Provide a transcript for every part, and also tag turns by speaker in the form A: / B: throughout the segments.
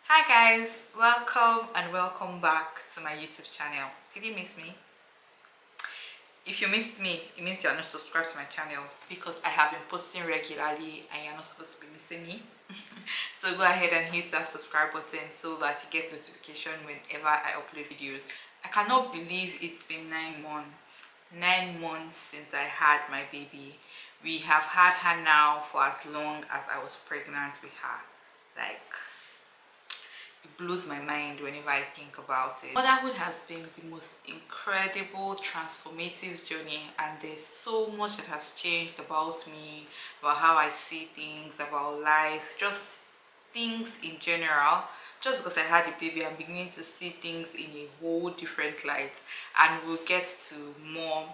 A: Hi guys, welcome and welcome back to my YouTube channel. Did you miss me? If you missed me, it means you are not subscribed to my channel because I have been posting regularly and you're not supposed to be missing me. So go ahead and hit that subscribe button so that you get notification whenever I upload videos. I cannot believe it's been 9 months. 9 months since I had my baby. We have had her now for as long as I was pregnant with her. Like, it blows my mind whenever I think about it. Motherhood has been the most incredible, transformative journey, and there's so much that has changed about me, about how I see things, about life, just things in general. Just because I had a baby, I'm beginning to see things in a whole different light, and we'll get to more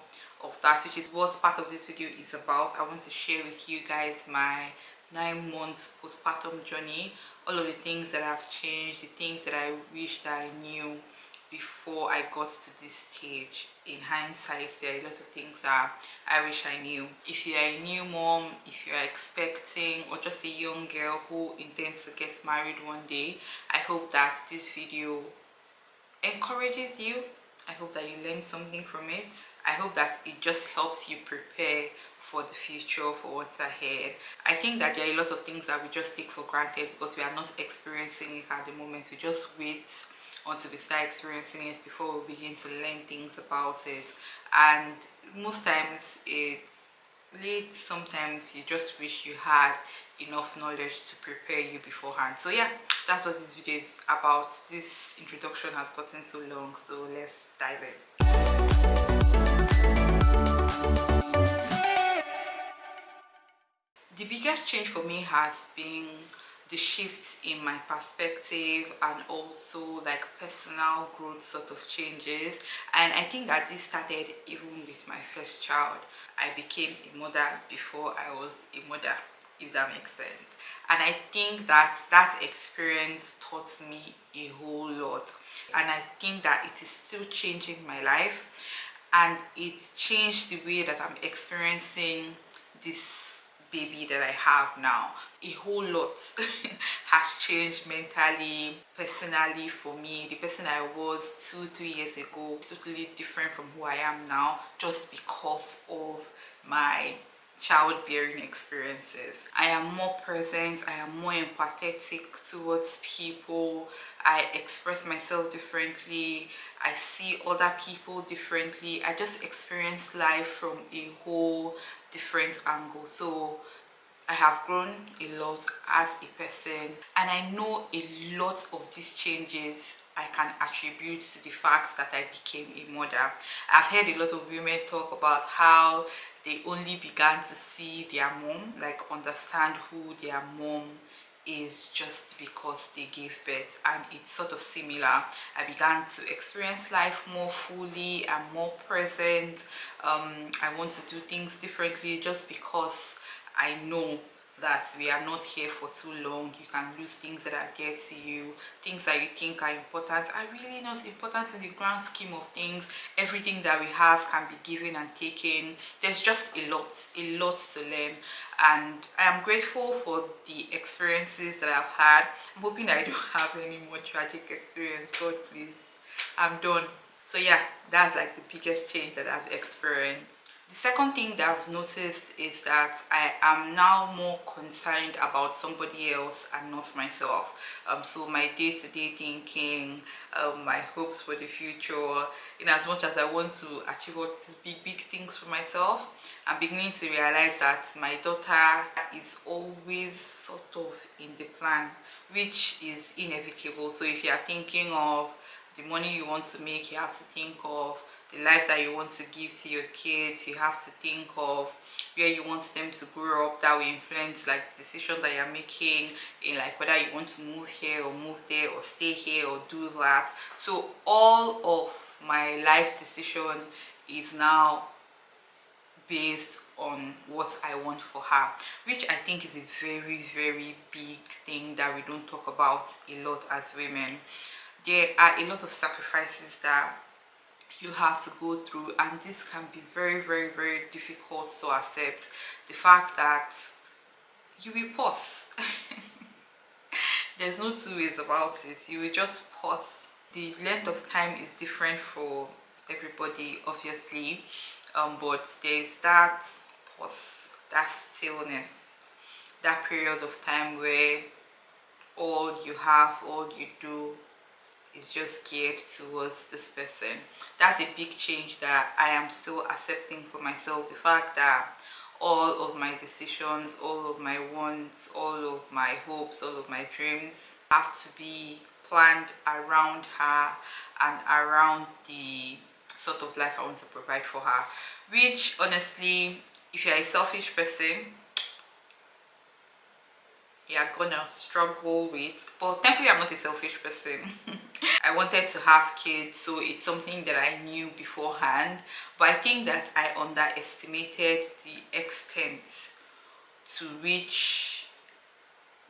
A: of that, which is what part of this video is about. I want to share with you guys my 9 months postpartum journey, all of the things that have changed, the things that I wish that I knew before I got to this stage. In hindsight, there are a lot of things that I wish I knew. If you are a new mom, if you are expecting, or just a young girl who intends to get married one day, I hope that this video encourages you. I hope that you learn something from it. I hope that it just helps you prepare for the future, for what's ahead. I think that there are a lot of things that we just take for granted because we are not experiencing it at the moment. We just wait until we start experiencing it before we begin to learn things about it. And most times it's late. Sometimes you just wish you had enough knowledge to prepare you beforehand. So yeah, that's what this video is about. This introduction has gotten so long, so let's dive in. The biggest change for me has been the shift in my perspective and also like personal growth sort of changes. And I think that this started even with my first child. I became a mother before I was a mother, if that makes sense. And I think that that experience taught me a whole lot, and I think that it is still changing my life, and it changed the way that I'm experiencing this baby that I have now. A whole lot has changed mentally, personally for me. The person I was 2-3 years ago is totally different from who I am now, just because of my childbearing experiences. I am more present, I am more empathetic towards people, I express myself differently, I see other people differently. I just experience life from a whole different angle. So I have grown a lot as a person, and I know a lot of these changes I can attribute to the fact that I became a mother. I've heard a lot of women talk about how they only began to see their mom, like understand who their mom is, just because they gave birth. And it's sort of similar. I began to experience life more fully and more present. I want to do things differently just because I know that we are not here for too long. You can lose things that are dear to you. Things that you think are important are really not important in the grand scheme of things. Everything that we have can be given and taken. There's just a lot to learn, and I am grateful for the experiences that I've had. I'm hoping that I don't have any more tragic experience. God please, I'm done. So yeah, that's like the biggest change that I've experienced. The second thing that I've noticed is that I am now more concerned about somebody else and not myself. So my day-to-day thinking, my hopes for the future, in as much as I want to achieve all these big things for myself, I'm beginning to realize that my daughter is always sort of in the plan, which is inevitable. So if you are thinking of the money you want to make, you have to think of the life that you want to give to your kids. You have to think of where you want them to grow up. That will influence like the decision that you're making in like whether you want to move here or move there or stay here or do that. So all of my life decision is now based on what I want for her, which I think is a very big thing that we don't talk about a lot as women. There are a lot of sacrifices that you have to go through, and this can be very difficult to accept. The fact that you will pause There's no two ways about it. You will just pause. The length of time is different for everybody, obviously, but there's that pause, that stillness, that period of time where all you have, all you do is just geared towards this person. That's a big change that I am still accepting for myself. The fact that all of my decisions, all of my wants, all of my hopes, all of my dreams have to be planned around her and around the sort of life I want to provide for her. Which honestly, if you're a selfish person, you're gonna struggle with. But thankfully I'm not a selfish person. I wanted to have kids, so it's something that I knew beforehand, but I think that I underestimated the extent to which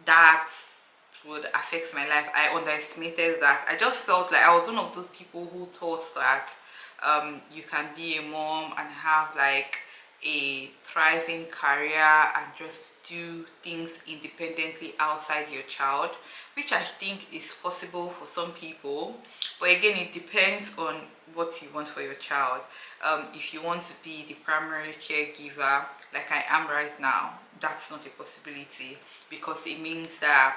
A: that would affect my life. I underestimated that. I just felt like I was one of those people who thought that you can be a mom and have like a thriving career and just do things independently outside your child, which I think is possible for some people, but again it depends on what you want for your child. If you want to be the primary caregiver like I am right now, that's not a possibility, because it means that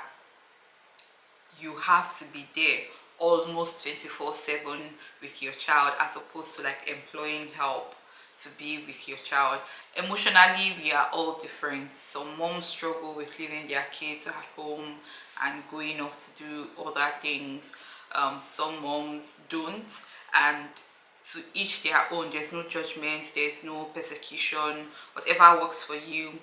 A: you have to be there almost 24/7 with your child, as opposed to like employing help to be with your child. Emotionally, we are all different. Some moms struggle with leaving their kids at home and going off to do other things. Some moms don't, and to each their own. There's no judgment, there's no persecution. Whatever works for you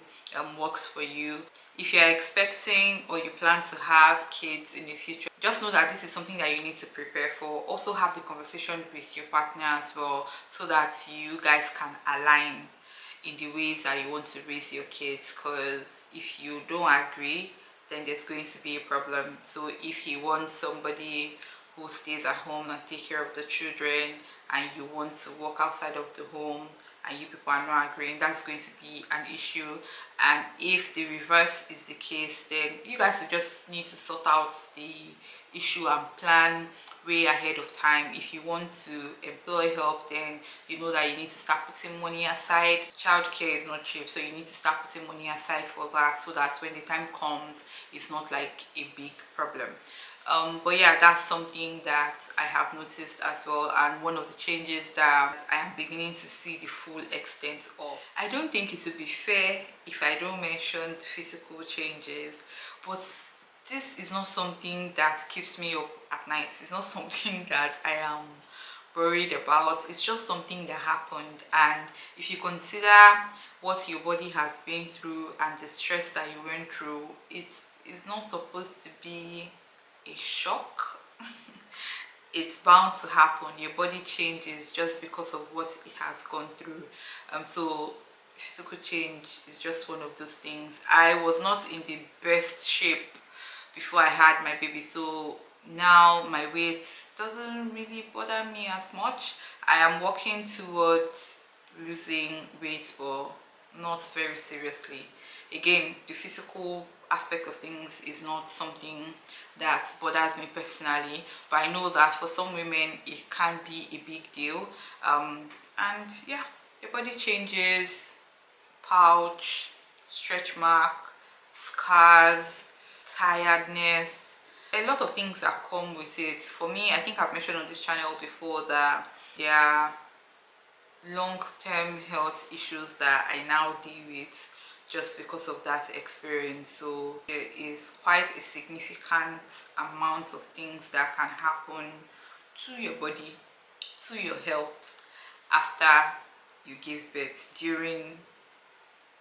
A: works for you. If you're expecting or you plan to have kids in the future, just know that this is something that you need to prepare for. Also have the conversation with your partner as well, so that you guys can align in the ways that you want to raise your kids, because if you don't agree, then there's going to be a problem. So if you want somebody who stays at home and take care of the children, and you want to work outside of the home and you people are not agreeing, that's going to be an issue. And if the reverse is the case, then you guys will just need to sort out the issue and plan way ahead of time. If you want to employ help, then you know that you need to start putting money aside. Childcare is not cheap, so you need to start putting money aside for that, so that when the time comes, it's not like a big problem. But yeah, that's something that I have noticed as well, and one of the changes that I am beginning to see the full extent of. I don't think it would be fair if I don't mention the physical changes, but this is not something that keeps me up at night. It's not something that I am worried about. It's just something that happened, and if you consider what your body has been through and the stress that you went through, it's not supposed to be a shock. It's bound to happen. Your body changes just because of what it has gone through. So physical change is just one of those things. I was not in the best shape before I had my baby, so now my weight doesn't really bother me as much. I am working towards losing weight, but not very seriously. Again, the physical aspect of things is not something that bothers me personally, but I know that for some women it can be a big deal. And yeah, your body changes, pouch, stretch mark, scars, tiredness, a lot of things that come with it. For me, I think I've mentioned on this channel before that there are long-term health issues that I now deal with just because of that experience. So there is quite a significant amount of things that can happen to your body, to your health, after you give birth, during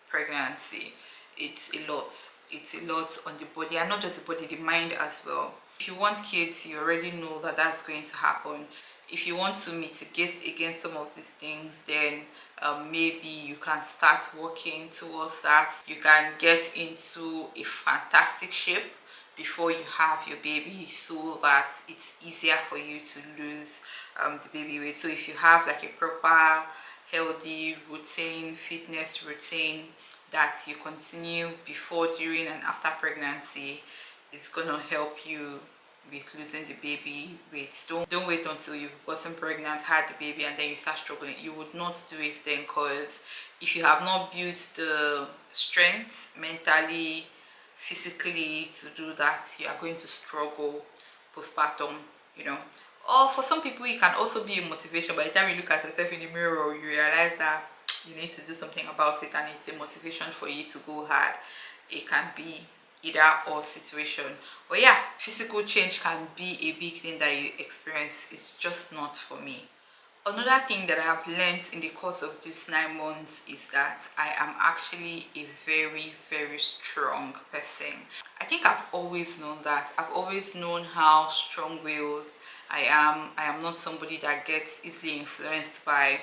A: pregnancy. It's a lot. It's a lot on the body, and not just the body, the mind as well. If you want kids, you already know that that's going to happen. If you want to mitigate against some of these things, then maybe you can start working towards that. You can get into a fantastic shape before you have your baby, so that it's easier for you to lose the baby weight. So if you have like a proper healthy routine, fitness routine that you continue before, during and after pregnancy, it's gonna help you with losing the baby weight. Don't wait until you've gotten pregnant, had the baby, and then you start struggling. You would not do it then, because if you have not built the strength mentally, physically to do that, you are going to struggle postpartum, you know. Or for some people, it can also be a motivation. By the time you look at yourself in the mirror, you realize that you need to do something about it, and it's a motivation for you to go hard. It can be either or situation. But yeah, physical change can be a big thing that you experience. It's just not for me. Another thing that I have learned in the course of these 9 months is that I am actually a very strong person. I think I've always known that. I've always known how strong-willed I am. I am not somebody that gets easily influenced by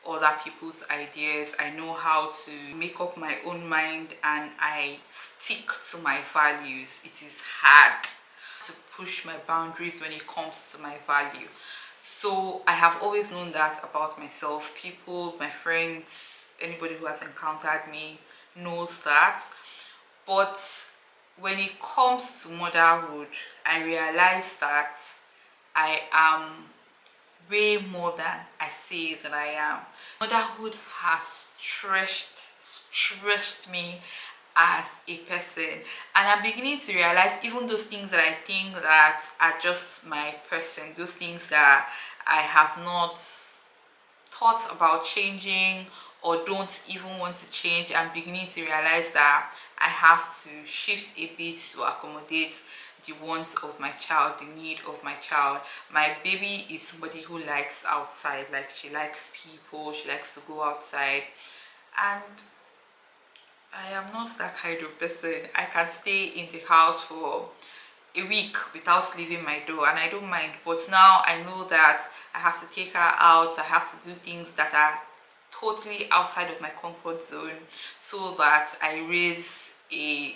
A: other people's ideas. I know how to make up my own mind, and I stick to my values. It is hard to push my boundaries when it comes to my value. So I have always known that about myself. People, my friends, anybody who has encountered me knows that. But when it comes to motherhood, I realize that I am way more than I say that I am. Motherhood has stretched me as a person, and I'm beginning to realize even those things that I think that are just my person, those things that I have not thought about changing or don't even want to change, I'm beginning to realize that I have to shift a bit to accommodate the wants of my child, the need of my child. My baby is somebody who likes outside, like she likes people, she likes to go outside, and I am not that kind of person. I can stay in the house for a week without leaving my door, and I don't mind. But now I know that I have to take her out. I have to do things that are totally outside of my comfort zone so that I raise a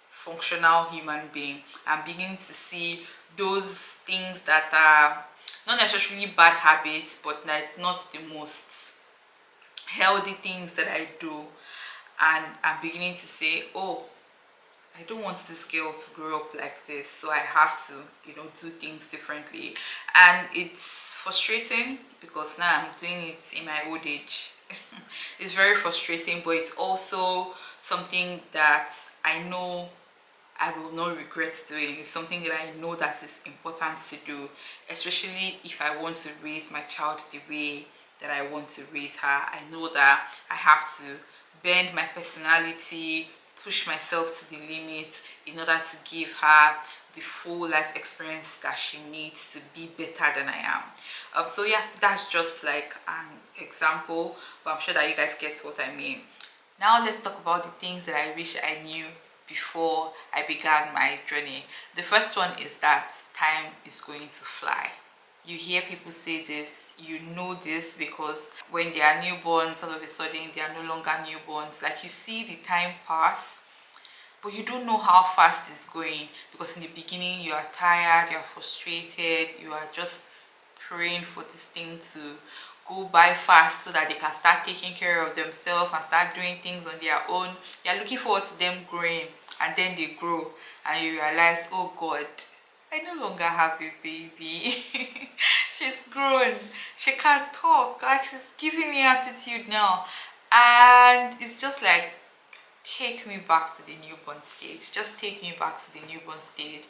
A: functional human being. I'm beginning to see those things that are not necessarily bad habits, but like not the most healthy things that I do, and I'm beginning to say, oh, I don't want this girl to grow up like this, so I have to, do things differently. And it's frustrating because now I'm doing it in my old age. It's very frustrating, but it's also something that I know I will not regret doing. It's something that I know that is important to do, especially if I want to raise my child the way that I want to raise her. I know that I have to bend my personality, push myself to the limit in order to give her the full life experience that she needs to be better than I am. So yeah, that's just like an example, but I'm sure that you guys get what I mean. Now let's talk about the things that I wish I knew before I began my journey. The first one is that time is going to fly. You hear people say this, you know this, because when they are newborns, all of a sudden they are no longer newborns. Like, you see the time pass, but you don't know how fast it's going, because in the beginning you are tired, you are frustrated, you are just praying for this thing to go by fast so that they can start taking care of themselves and start doing things on their own. You're looking forward to them growing, and then they grow and you realize, oh God, I no longer have a baby. She's grown, she can't talk, like she's giving me attitude now. And it's just like, take me back to the newborn stage, just take me back to the newborn stage.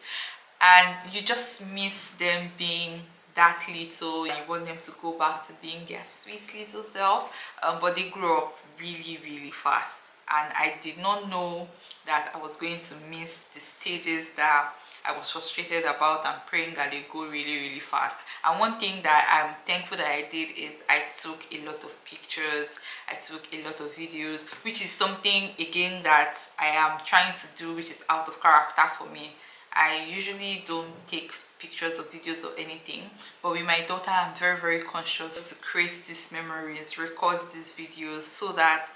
A: And you just miss them being that little, and you want them to go back to being their sweet little self, but they grow up really fast, and I did not know that I was going to miss the stages that I was frustrated about and praying that they go really fast. And one thing that I'm thankful that I did is I took a lot of pictures, I took a lot of videos, which is something again that I am trying to do, which is out of character for me. I usually don't take pictures or videos or anything, but with my daughter I'm very conscious to create these memories, record these videos, so that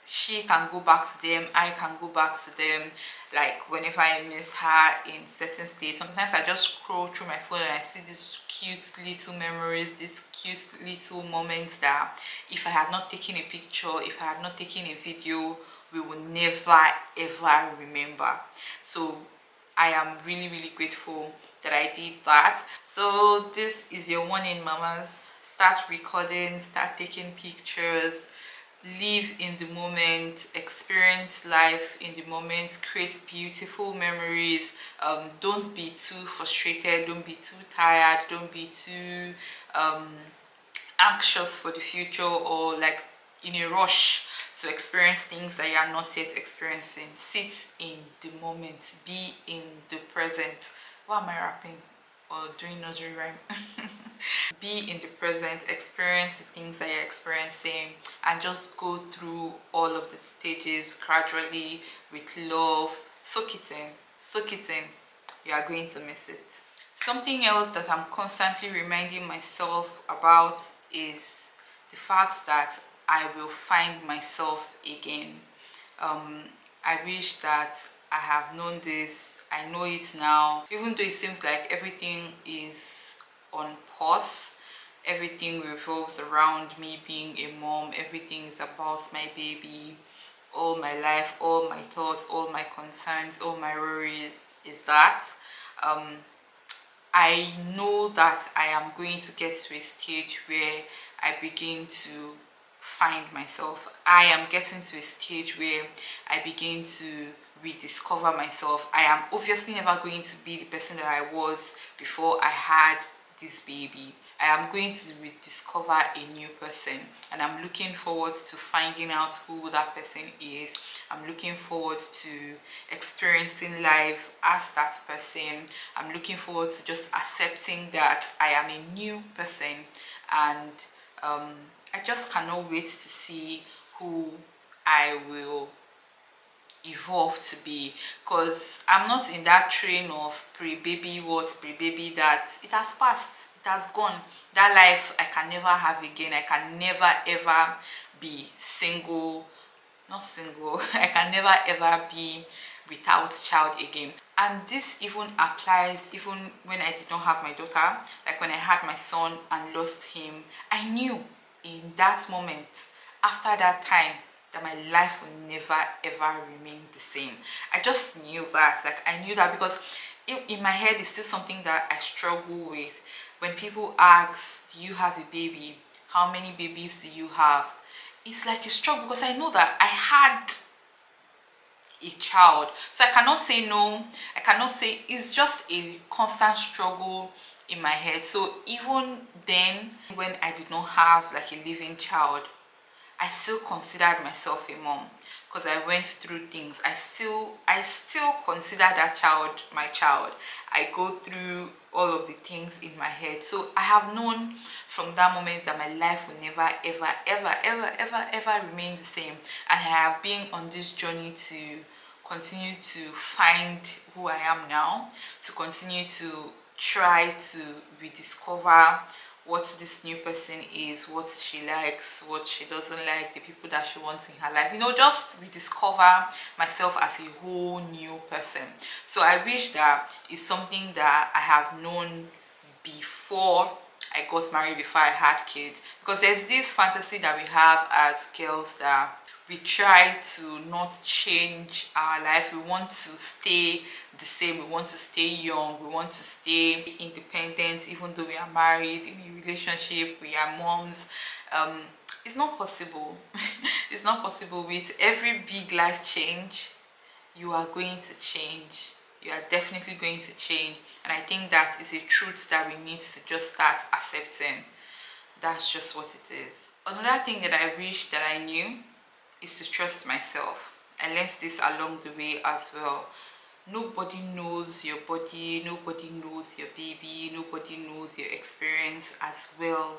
A: she can go back to them, I can go back to them. Like, whenever I miss her in certain states, sometimes I just scroll through my phone and I see these cute little memories, these cute little moments that if I had not taken a picture, if I had not taken a video, we will never ever remember. So I am really, really grateful that I did that. So this is your warning, mamas. Start recording, start taking pictures, live in the moment, experience life in the moment, create beautiful memories. Don't be too frustrated, don't be too tired, don't be too anxious for the future, or like in a rush to experience things that you are not yet experiencing. Sit in the moment, be in the present. Why am I rapping or doing nursery rhyme? Be in the present, experience the things that you're experiencing, and just go through all of the stages gradually with love. Soak it in, soak it in. You are going to miss it. Something else that I'm constantly reminding myself about is the fact that I will find myself again. I wish that I have known this. I know it now. Even though it seems like everything is on pause, everything revolves around me being a mom, everything is about my baby, all my life, all my thoughts, all my concerns, all my worries is that I know that I am going to get to a stage where I begin to find myself. I am getting to a stage where I begin to rediscover myself. I am obviously never going to be the person that I was before I had this baby. I am going to rediscover a new person, and I'm looking forward to finding out who that person is. I'm looking forward to experiencing life as that person. I'm looking forward to just accepting that I am a new person, and I just cannot wait to see who I will evolve to be, because I'm not in that train of pre-baby what, pre-baby that. It has passed, it has gone. That life I can never have again. I can never ever be single, not single. I can never ever be without child again. And this even applies even when I did not have my daughter. Like when I had my son and lost him, I knew in that moment, after that time, that my life will never ever remain the same. I just knew that. Like I knew that, because in my head it's still something that I struggle with. When people ask, do you have a baby? How many babies do you have? It's like a struggle, because I know that I had a child, so I cannot say no. I cannot say, it's just a constant struggle in my head. So even then, when I did not have like a living child, I still considered myself a mom, because I went through things. I still consider that child my child. I go through all of the things in my head. So I have known from that moment that my life will never ever ever ever ever ever remain the same, and I have been on this journey to continue to find who I am now, to continue to try to rediscover what this new person is, what she likes, what she doesn't like, the people that she wants in her life, just rediscover myself as a whole new person. So I wish that it's something that I have known before I got married, before I had kids, because there's this fantasy that we have as girls that we try to not change our life. We want to stay the same. We want to stay young. We want to stay independent, even though we are married, in a relationship, we are moms. It's not possible. It's not possible. With every big life change, you are going to change. You are definitely going to change. And I think that is a truth that we need to just start accepting. That's just what it is. Another thing that I wish that I knew is to trust myself. I learned this along the way as well. Nobody knows your body, nobody knows your baby, nobody knows your experience as well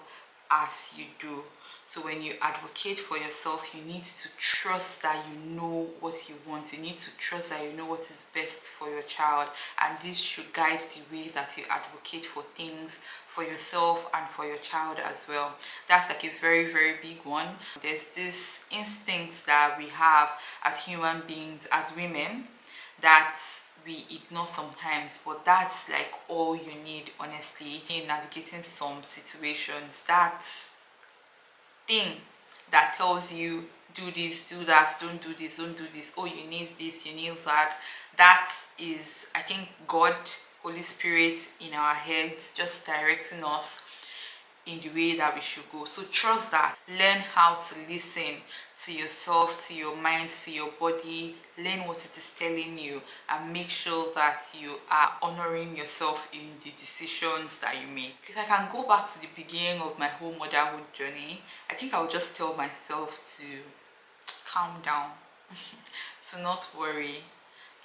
A: as you do. So when you advocate for yourself, you need to trust that you know what you want. You need to trust that you know what is best for your child, and this should guide the way that you advocate for things for yourself and for your child as well. That's like a very, very big one. There's this instinct that we have as human beings, as women, that we ignore sometimes, but that's like all you need, honestly, in navigating some situations. That thing that tells you do this, do that, don't do this, don't do this, oh you need this, you need that. That is, I think, God, Holy Spirit in our heads just directing us in the way that we should go. So trust that. Learn how to listen to yourself, to your mind, to your body. Learn what it is telling you, and make sure that you are honoring yourself in the decisions that you make. If I can go back to the beginning of my whole motherhood journey, I think I would just tell myself to calm down, to not worry,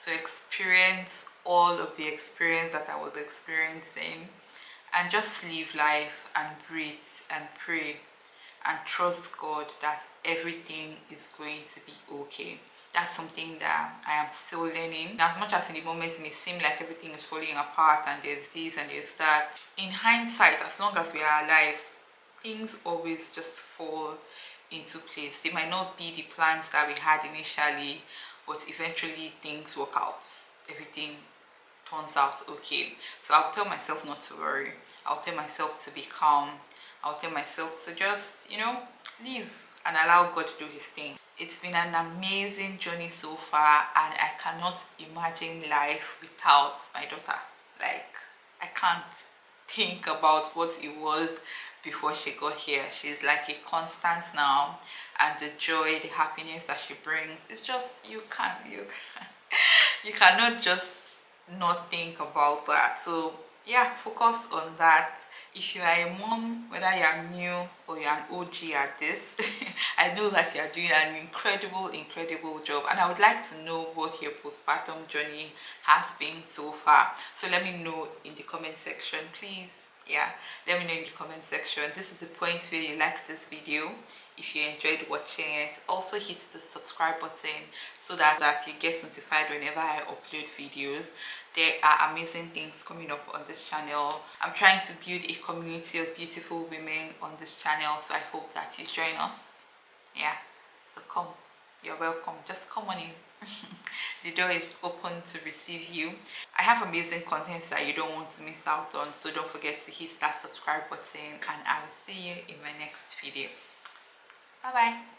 A: to experience all of the experience that I was experiencing, and just live life and breathe and pray and trust God that everything is going to be okay. That's something that I am still learning. As much as in the moment it may seem like everything is falling apart and there's this and there's that, in hindsight, as long as we are alive, things always just fall into place. They might not be the plans that we had initially, but eventually things work out. Everything turns out okay. So I'll tell myself not to worry. I'll tell myself to be calm. I'll tell myself to just, live and allow God to do his thing. It's been an amazing journey so far, and I cannot imagine life without my daughter. Like, I can't think about what it was before she got here. She's like a constant now, and the joy, the happiness that she brings, it's just, you cannot just not think about that. So yeah, focus on that. If you are a mom, whether you are new or you're an OG at this, I know that you are doing an incredible job, and I would like to know what your postpartum journey has been so far. So let me know in the comment section, please. Yeah, let me know in the comment section. This is the point where you like this video. If you enjoyed watching it, also hit the subscribe button so that you get notified whenever I upload videos. There are amazing things coming up on this channel. I'm trying to build a community of beautiful women on this channel, so I hope that you join us. Yeah, so come, you're welcome. Just come on in. The door is open to receive you. I have amazing content that you don't want to miss out on, so don't forget to hit that subscribe button, and I will see you in my next video. Bye bye.